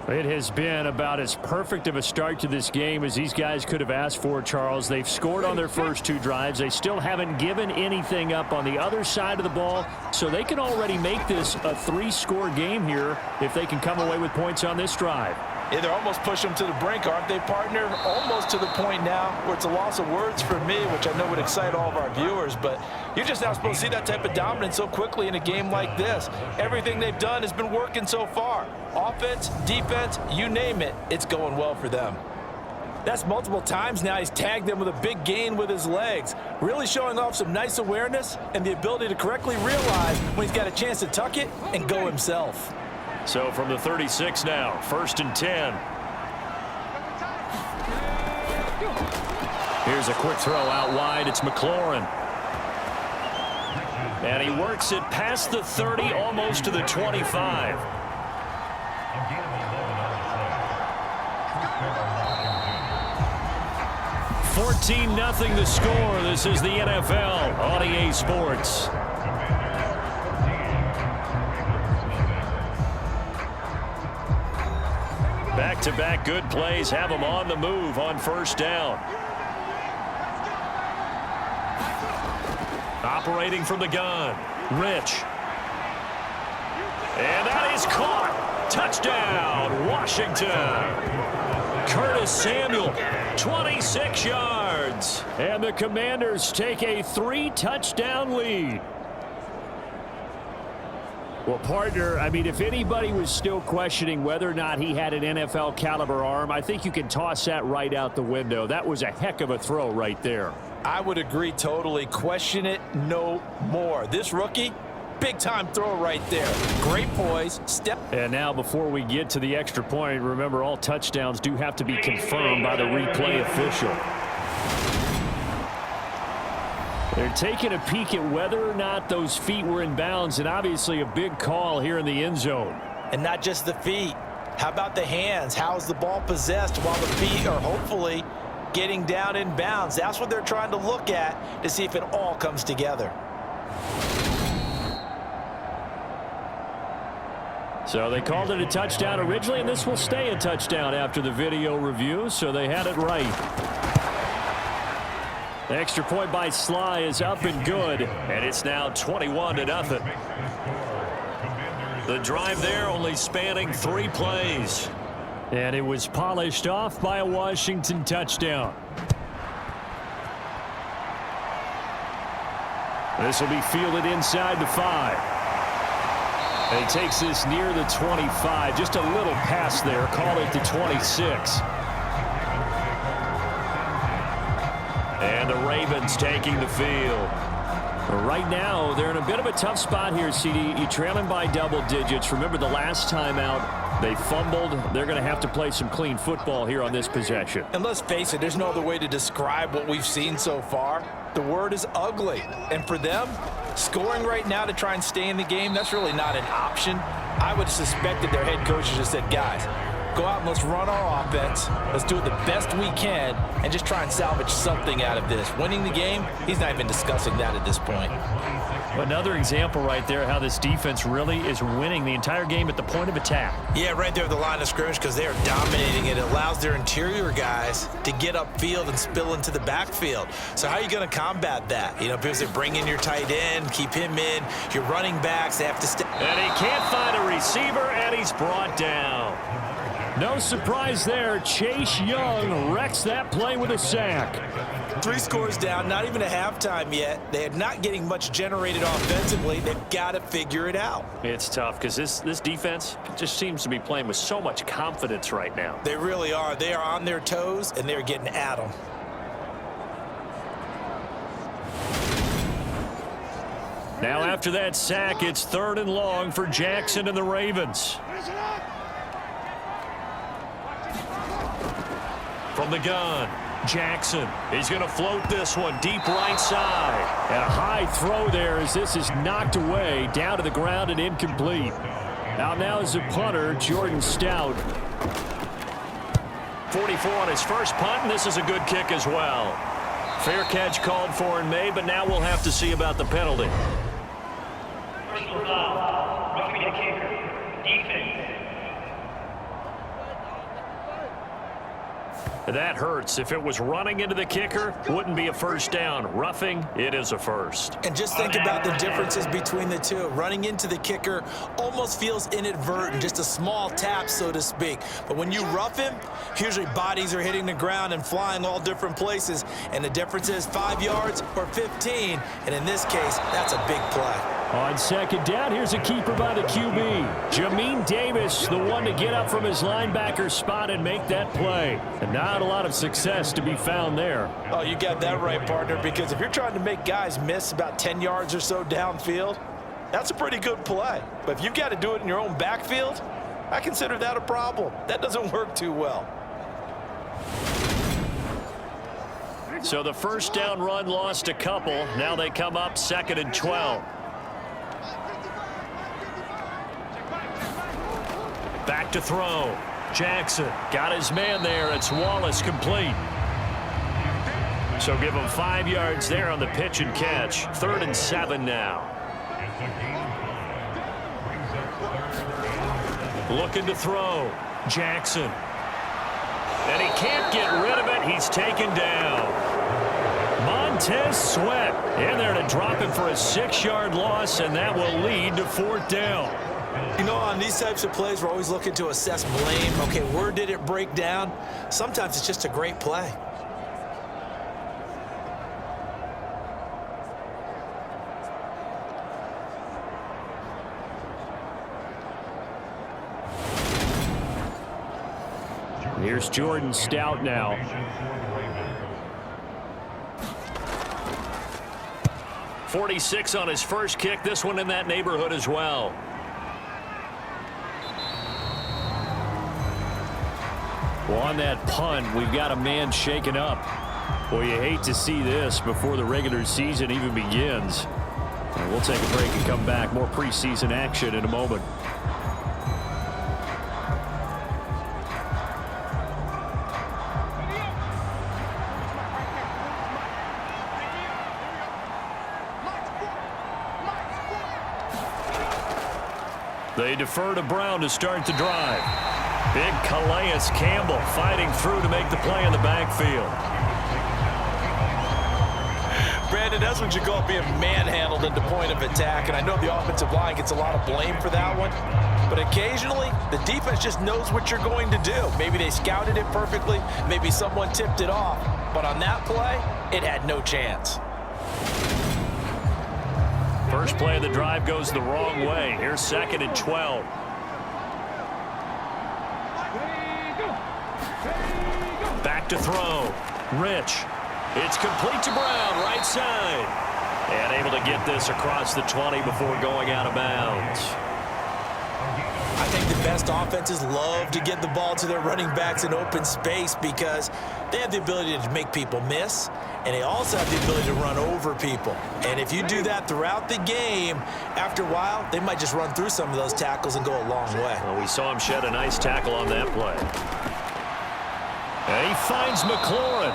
Speaker 3: It has been about as perfect of a start to this game as these guys could have asked for, Charles. They've scored on their first 2 drives. They still haven't given anything up on the other side of the ball, so they can already make this a 3-score game here if they can come away with points on this drive.
Speaker 10: Yeah, they're almost pushing them to the brink, aren't they, partner? Almost to the point now where it's a loss of words for me, which I know would excite all of our viewers, but you're just not supposed to see that type of dominance so quickly in a game like this. Everything they've done has been working so far. Offense, defense, you name it, it's going well for them. That's multiple times now he's tagged them with a big gain with his legs, really showing off some nice awareness and the ability to correctly realize when he's got a chance to tuck it and go himself.
Speaker 3: So from the 36 now, 1st and 10. Here's a quick throw out wide. It's McLaurin. And he works it past the 30, almost to the 25. 14-0 the score. This is the NFL on EA Sports. Back-to-back good plays have them on the move on first down. Operating from the gun, Rich. And that is caught. Touchdown, Washington. Curtis Samuel, 26 yards. And the Commanders take a 3-touchdown lead. Well, partner, I mean, if anybody was still questioning whether or not he had an NFL caliber arm, I think you can toss that right out the window. That was a heck of a throw right there.
Speaker 10: I would agree totally. Question it no more. This rookie, big-time throw right there. Great poise. Step.
Speaker 3: And now before we get to the extra point, remember all touchdowns do have to be confirmed by the replay official. They're taking a peek at whether or not those feet were in bounds, and obviously a big call here in the end zone.
Speaker 10: And not just the feet. How about the hands? How is the ball possessed while the feet are hopefully getting down in bounds? That's what they're trying to look at to see if it all comes together.
Speaker 3: So they called it a touchdown originally, and this will stay a touchdown after the video review, so they had it right. The extra point by Sly is up and good, and it's now 21-0. The drive there only spanning 3 plays. And it was polished off by a Washington touchdown. This will be fielded inside the 5. And he takes this near the 25. Just a little pass there. Call it the 26. And the Ravens taking the field. Right now, they're in a bit of a tough spot here, CD. You're trailing by double digits. Remember the last time out, they fumbled. They're going to have to play some clean football here on this possession.
Speaker 10: And let's face it, there's no other way to describe what we've seen so far. The word is ugly. And for them, scoring right now to try and stay in the game, that's really not an option. I would have suspected their head coaches just said, guys, go out and let's run our offense. Let's do it the best we can and just try and salvage something out of this. Winning the game, he's not even discussing that at this point.
Speaker 3: Another example right there how this defense really is winning the entire game at the point of attack.
Speaker 1: Yeah, right there at the line of scrimmage because they are dominating it. It allows their interior guys to get upfield and spill into the backfield. So how are you going to combat that? You know, because they bring in your tight end, keep him in, your running backs, they have to step.
Speaker 3: And he can't find a receiver, and he's brought down. No surprise there. Chase Young wrecks that play with a sack.
Speaker 1: 3 scores down, not even a halftime yet. They are not getting much generated offensively. They've got to figure it out.
Speaker 3: It's tough because this defense just seems to be playing with so much confidence right now.
Speaker 1: They really are. They are on their toes, and they're getting at them.
Speaker 3: Now after that sack, it's 3rd and long for Jackson and the Ravens. From the gun, Jackson. He's going to float this one deep right side. And a high throw there as this is knocked away down to the ground and incomplete. Out now is the punter, Jordan Stout. 44 on his first punt, and this is a good kick as well. Fair catch called for and made, but now we'll have to see about the penalty.
Speaker 11: Personal foul, roughing the kicker, defense.
Speaker 3: That hurts. If it was running into the kicker, wouldn't be a first down. Roughing, it is a first.
Speaker 1: And just think about the differences between the two. Running into the kicker almost feels inadvertent, just a small tap, so to speak. But when you rough him, usually bodies are hitting the ground and flying all different places. And the difference is 5 yards or 15. And in this case, that's a big play.
Speaker 3: On second down, here's a keeper by the QB. Jamin Davis, the one to get up from his linebacker spot and make that play. And not a lot of success to be found there.
Speaker 10: Oh, you got that right, partner, because if you're trying to make guys miss about 10 yards or so downfield, that's a pretty good play. But if you've got to do it in your own backfield, I consider that a problem. That doesn't work too well.
Speaker 3: So the first down run lost a couple. Now they come up 2nd and 12. Back to throw. Jackson got his man there. It's Wallace complete.
Speaker 2: So give him 5 yards there on the pitch and catch. 3rd and 7 now. Looking to throw. Jackson. And he can't get rid of it. He's taken down. Montez Sweat in there to drop him for a 6-yard loss, and that will lead to 4th down.
Speaker 1: You know, on these types of plays, we're always looking to assess blame. Okay, where did it break down? Sometimes it's just a great play.
Speaker 3: Here's Jordan Stout now.
Speaker 2: .46 on his first kick. This one in that neighborhood as well.
Speaker 3: Well, on that punt, we've got a man shaken up. Well, you hate to see this before the regular season even begins. And we'll take a break and come back. More preseason action in a moment.
Speaker 2: They defer to Brown to start the drive. Big Calais Campbell fighting through to make the play in the backfield.
Speaker 10: Brandon, that's what you call being manhandled at the point of attack, and I know the offensive line gets a lot of blame for that one, but occasionally the defense just knows what you're going to do. Maybe they scouted it perfectly, maybe someone tipped it off, but on that play, it had no chance.
Speaker 2: First play of the drive goes the wrong way. Here's 2nd and 12. Back to throw. Rich. It's complete to Brown, right side. And able to get this across the 20 before going out of bounds.
Speaker 1: I think the best offenses love to get the ball to their running backs in open space because they have the ability to make people miss, and they also have the ability to run over people. And if you do that throughout the game, after a while, they might just run through some of those tackles and go a long way.
Speaker 2: Well, we saw him shed a nice tackle on that play. And he finds McLaurin.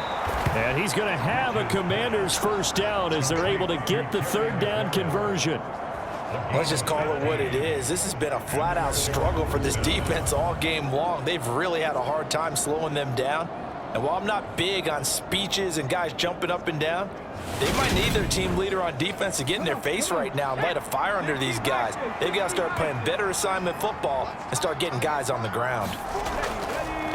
Speaker 3: And he's going to have a Commander's first down as they're able to get the 3rd down conversion.
Speaker 1: Let's just call it what it is. This has been a flat-out struggle for this defense all game long. They've really had a hard time slowing them down. And while I'm not big on speeches and guys jumping up and down, they might need their team leader on defense to get in their face right now and light a fire under these guys. They've got to start playing better assignment football and start getting guys on the ground.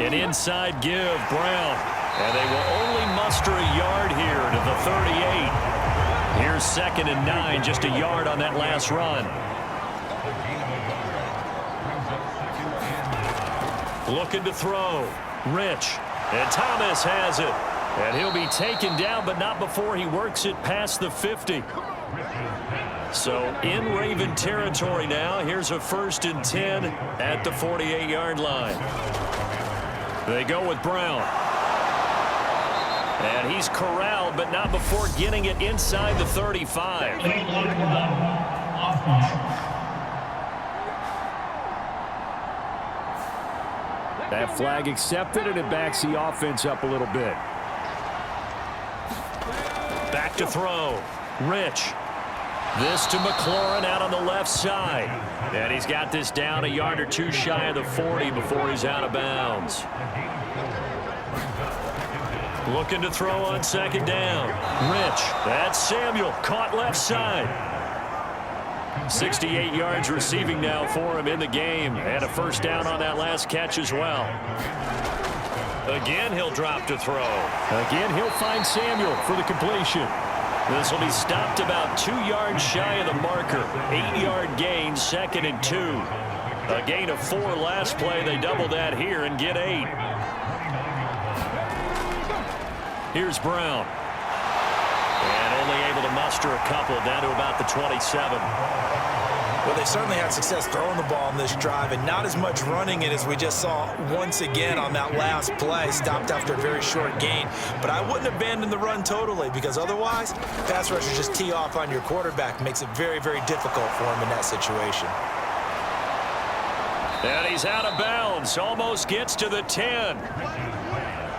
Speaker 2: An inside give, Brown. And they will only muster a yard here to the 38. Here's 2nd and 9, just a yard on that last run. Looking to throw. Rich. And Thomas has it. And he'll be taken down, but not before he works it past the 50. So in Raven territory now. Here's a 1st and 10 at the 48-yard line. They go with Brown. And he's corralled, but not before getting it inside the 35.
Speaker 3: That flag accepted, and it backs the offense up a little bit.
Speaker 2: Back to throw. Rich. This to McLaurin out on the left side. And he's got this down a yard or two shy of the 40 before he's out of bounds. Looking to throw on 2nd down. Rich. That's Samuel. Caught left side. 68 yards receiving now for him in the game. And a 1st down on that last catch as well. Again, he'll drop to throw.
Speaker 3: Again, he'll find Samuel for the completion.
Speaker 2: This will be stopped about 2 yards shy of the marker. 8-yard gain, 2nd and 2. A gain of 4 last play. They double that here and get 8. Here's Brown. And only able to muster a couple down to about the 27.
Speaker 1: Well, they certainly had success throwing the ball in this drive and not as much running it as we just saw once again on that last play. Stopped after a very short gain. But I wouldn't abandon the run totally because otherwise, pass rushers just tee off on your quarterback. Makes it very, very difficult for him in that situation.
Speaker 2: And he's out of bounds. Almost gets to the 10.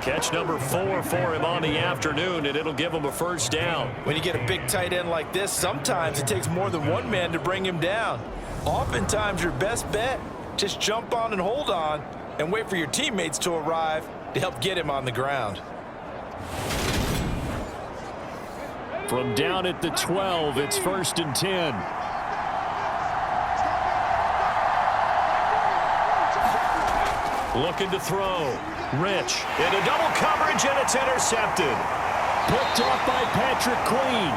Speaker 2: Catch number 4 for him on the afternoon, and it'll give him a first down.
Speaker 10: When you get a big tight end like this, sometimes it takes more than one man to bring him down. Oftentimes, your best bet, just jump on and hold on and wait for your teammates to arrive to help get him on the ground.
Speaker 3: From down at the 12, it's 1st and 10.
Speaker 2: Looking to throw. Rich into double coverage, and it's intercepted.
Speaker 3: Picked off by Patrick Queen.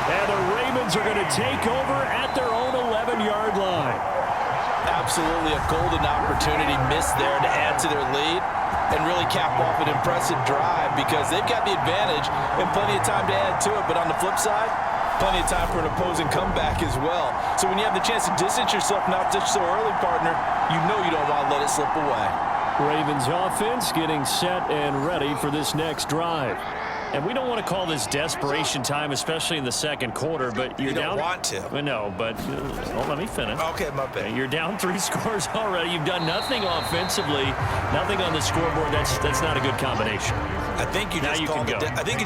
Speaker 3: And the Ravens are going to take over at their own 11-yard line.
Speaker 10: Absolutely a golden opportunity missed there to add to their lead and really cap off an impressive drive because they've got the advantage and plenty of time to add to it. But on the flip side, plenty of time for an opposing comeback as well. So when you have the chance to distance yourself not just so early, partner, you know you don't want to let it slip away.
Speaker 3: Ravens offense getting set and ready for this next drive.
Speaker 2: And we don't want to call this desperation time, especially in the second quarter, but you're down.
Speaker 1: You don't want to.
Speaker 2: No, but let me finish.
Speaker 1: Okay, my bad.
Speaker 2: You're down 3 scores already. You've done nothing offensively, nothing on the scoreboard. That's not a good combination.
Speaker 1: I think you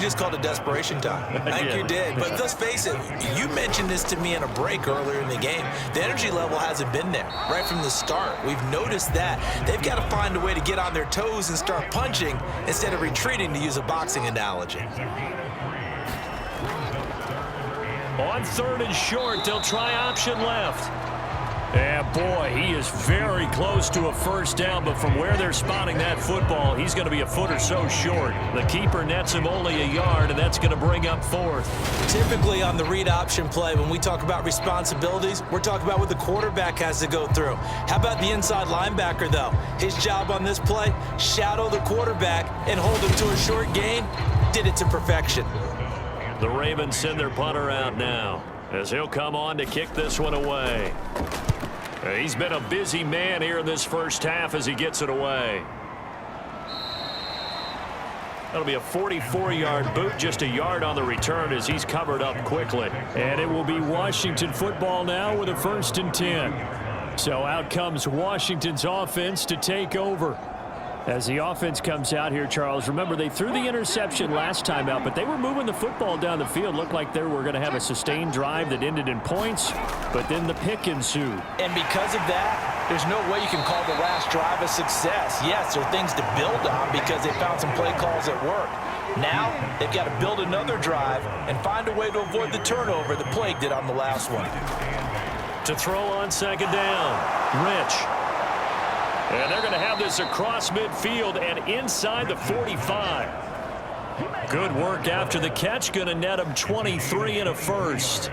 Speaker 1: just called it desperation time. I think you did. But let's face it, you mentioned this to me in a break earlier in the game. The energy level hasn't been there right from the start. We've noticed that. They've got to find a way to get on their toes and start punching instead of retreating, to use a boxing analogy.
Speaker 2: On 3rd and short, they'll try option left. And boy, he is very close to a first down, but from where they're spotting that football, he's going to be a foot or so short. The keeper nets him only a yard, and that's going to bring up 4th.
Speaker 1: Typically on the read option play, when we talk about responsibilities, we're talking about what the quarterback has to go through. How about the inside linebacker, though? His job on this play, shadow the quarterback and hold him to a short gain. Did it to perfection.
Speaker 2: The Ravens send their punter out now as he'll come on to kick this one away. He's been a busy man here in this first half as he gets it away. That'll be a 44-yard boot, just a yard on the return as he's covered up quickly.
Speaker 3: And it will be Washington football now with a 1st and 10. So out comes Washington's offense to take over. As the offense comes out here, Charles, remember they threw the interception last time out, but they were moving the football down the field. Looked like they were going to have a sustained drive that ended in points, but then the pick ensued.
Speaker 10: And because of that, there's no way you can call the last drive a success. Yes, there are things to build on because they found some play calls that work. Now, they've got to build another drive and find a way to avoid the turnover that plagued it on the last one.
Speaker 2: To throw on 2nd down, Rich. And they're going to have this across midfield and inside the 45. Good work after the catch. Going to net him 23 and a first.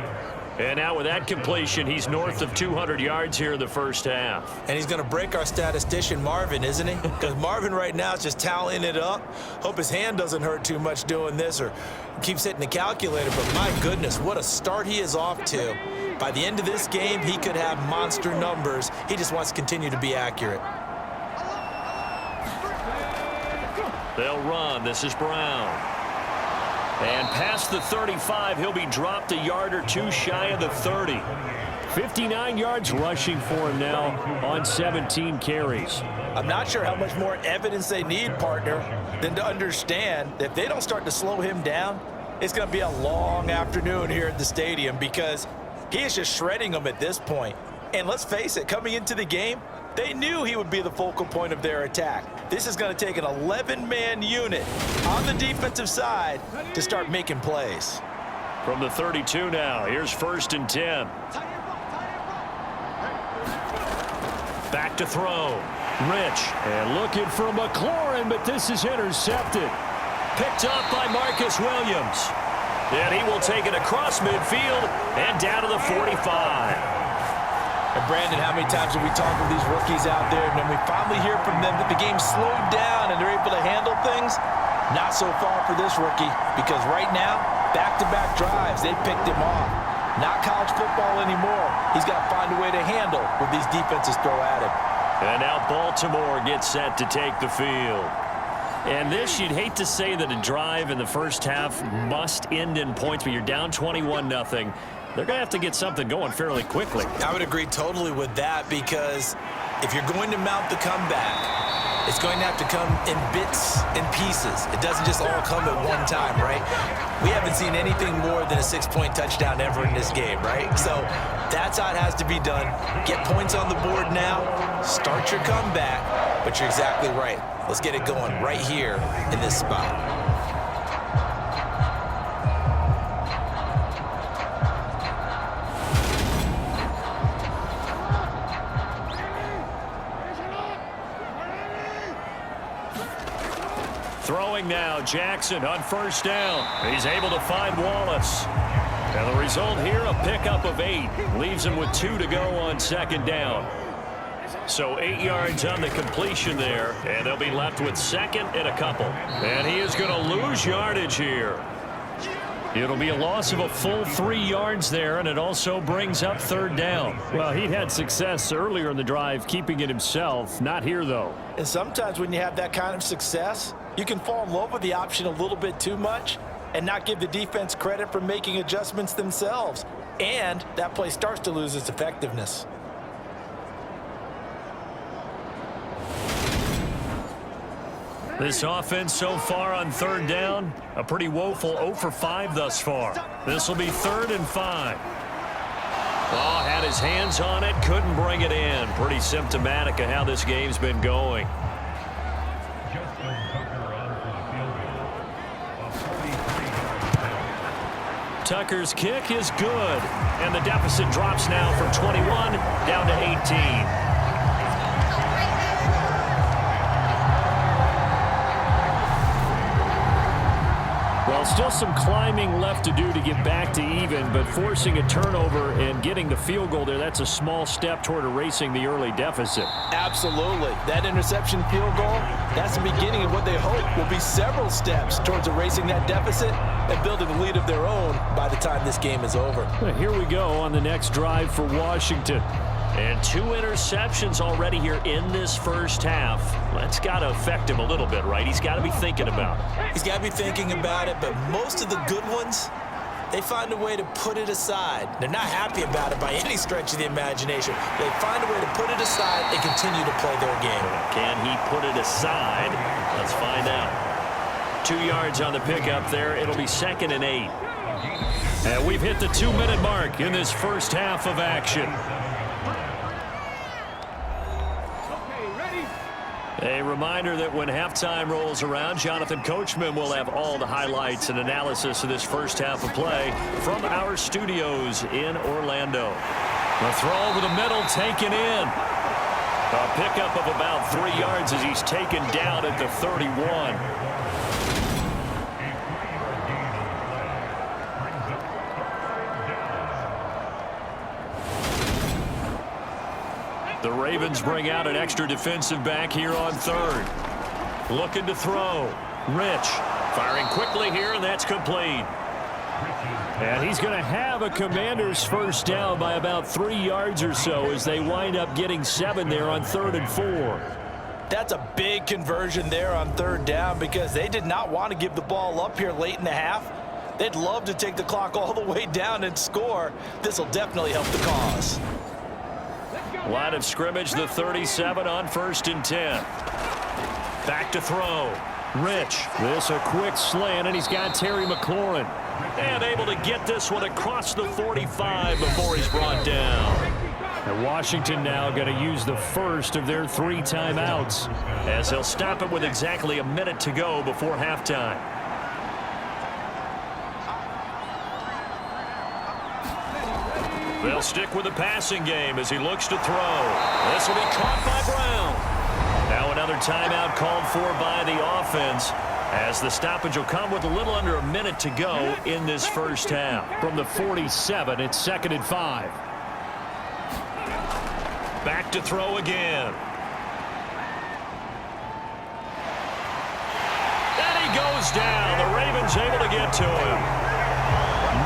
Speaker 2: And now with that completion, he's north of 200 yards here in the first half.
Speaker 1: And he's going to break our statistician, Marvin, isn't he? Because Marvin right now is just tallying it up. Hope his hand doesn't hurt too much doing this or keeps hitting the calculator. But my goodness, what a start he is off to. By the end of this game, he could have monster numbers. He just wants to continue to be accurate.
Speaker 2: They'll run. This is Brown. And past the 35, he'll be dropped a yard or two shy of the 30.
Speaker 3: 59 yards rushing for him now on 17 carries.
Speaker 10: I'm not sure how much more evidence they need, partner, than to understand that if they don't start to slow him down, it's going to be a long afternoon here at the stadium because he is just shredding them at this point. And let's face it, coming into the game, they knew he would be the focal point of their attack. This is going to take an 11-man unit on the defensive side to start making plays.
Speaker 2: From the 32 now, here's 1st and 10. Back to throw. Rich.
Speaker 3: And looking for McLaurin, but this is intercepted.
Speaker 2: Picked up by Marcus Williams. And he will take it across midfield and down to the 45.
Speaker 10: And Brandon, how many times have we talked with these rookies out there, and then we finally hear from them that the game slowed down and they're able to handle things? Not so far for this rookie, because right now, back-to-back drives, they picked him off. Not college football anymore. He's got to find a way to handle what these defenses throw at him.
Speaker 2: And now Baltimore gets set to take the field. And this, you'd hate to say that a drive in the first half must end in points, but you're down 21-0. They're going to have to get something going fairly quickly.
Speaker 1: I would agree totally with that because if you're going to mount the comeback, it's going to have to come in bits and pieces. It doesn't just all come at one time, right? We haven't seen anything more than a 6-point touchdown ever in this game, right? So that's how it has to be done. Get points on the board now, start your comeback, but you're exactly right. Let's get it going right here in this spot.
Speaker 2: Throwing now, Jackson on first down. He's able to find Wallace. And the result here, a pickup of 8. Leaves him with 2 to go on second down. So 8 yards on the completion there, and they'll be left with second and a couple. And he is going to lose yardage here. It'll be a loss of a full 3 yards there, and it also brings up third down.
Speaker 3: Well, he'd had success earlier in the drive keeping it himself. Not here, though.
Speaker 10: And sometimes when you have that kind of success, you can fall in love with the option a little bit too much and not give the defense credit for making adjustments themselves. And that play starts to lose its effectiveness.
Speaker 2: This offense so far on third down, a pretty woeful 0 for 5 thus far. This will be 3rd and 5. Oh, had his hands on it, couldn't bring it in. Pretty symptomatic of how this game's been going. Tucker's kick is good, and the deficit drops now from 21 down to 18.
Speaker 3: Well, still some climbing left to do to get back to even, but forcing a turnover and getting the field goal there, that's a small step toward erasing the early deficit.
Speaker 10: Absolutely. That interception field goal, that's the beginning of what they hope will be several steps towards erasing that deficit and building a lead of their own by the time this game is over.
Speaker 3: Well, here we go on the next drive for Washington.
Speaker 2: And 2 interceptions already here in this first half. That's got to affect him a little bit, right? He's got to be thinking about it.
Speaker 1: He's got to be thinking about it, but most of the good ones, they find a way to put it aside. They're not happy about it by any stretch of the imagination. They find a way to put it aside and continue to play their game.
Speaker 2: Can he put it aside? Let's find out. 2 yards on the pickup there. It'll be 2nd and 8. And we've hit the 2-minute mark in this first half of action. A reminder that when halftime rolls around, Jonathan Coachman will have all the highlights and analysis of this first half of play from our studios in Orlando. The throw over the middle taken in. A pickup of about 3 yards as he's taken down at the 31. The Ravens bring out an extra defensive back here on 3rd. Looking to throw. Rich firing quickly here, and that's complete.
Speaker 3: And he's going to have a Commander's first down by about 3 yards or so as they wind up getting 7 there on 3rd and 4.
Speaker 10: That's a big conversion there on 3rd down because they did not want to give the ball up here late in the half. They'd love to take the clock all the way down and score. This will definitely help the cause.
Speaker 2: Line of scrimmage, the 37 on 1st and 10. Back to throw. Rich.
Speaker 3: This a quick slant, and he's got Terry McLaurin.
Speaker 2: And able to get this one across the 45 before he's brought down.
Speaker 3: And Washington now going to use the first of their 3 timeouts,
Speaker 2: as he'll stop it with exactly a minute to go before halftime. They'll stick with the passing game as he looks to throw. This will be caught by Brown. Now another timeout called for by the offense, as the stoppage will come with a little under a minute to go in this first half.
Speaker 3: From the 47, it's 2nd and 5.
Speaker 2: Back to throw again. And he goes down. The Ravens able to get to him.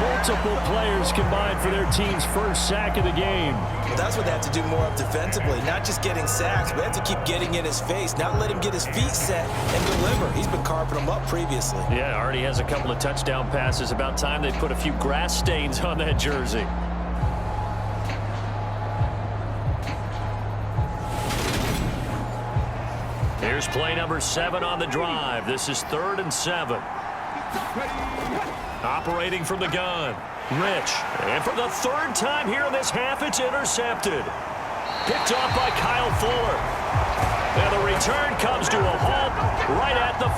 Speaker 3: Multiple players combined for their team's first sack of the game.
Speaker 1: Well, that's what they have to do more of defensively, not just getting sacks, but they have to keep getting in his face, not let him get his feet set and deliver. He's been carving them up previously.
Speaker 2: Yeah, already has a couple of touchdown passes. About time they put a few grass stains on that jersey. Here's play number 7 on the drive. This is 3rd and 7. Operating from the gun. Rich. And for the 3rd time here in this half, it's intercepted. Picked off by Kyle Fuller. And the return comes to a halt right at the 4.